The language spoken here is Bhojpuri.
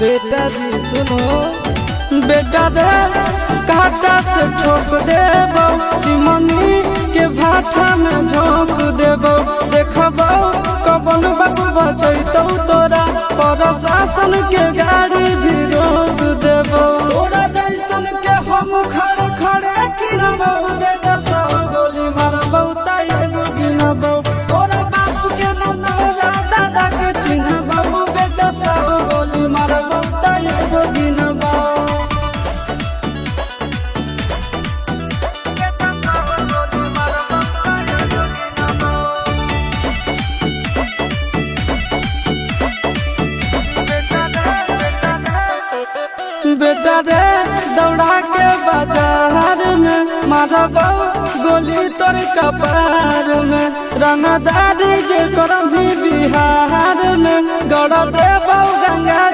बेटा जी सुनो, बेटा रे काटा से ठोक देबो, चिमनी के भाटा में झोंक देबो। देखबो कबन बाबू बचैतौ तोरा, प्रशासन के गाड़ी भी रोक देबो। तोरा जैसन के हम खड़े खड़े गिनबो, बेटा सौ गोली मारबो त एगो गिनबो। तोरा बाप के नौरा दादा के चिन्हबो, बेटा सौ गोली मारबो त एगो गिनबो। बेटा रे दौड़ा के बाजार में मारबो गोली तोर कपार में। रंगदारी जे करभी बिहार में, गड़ देबो गंगा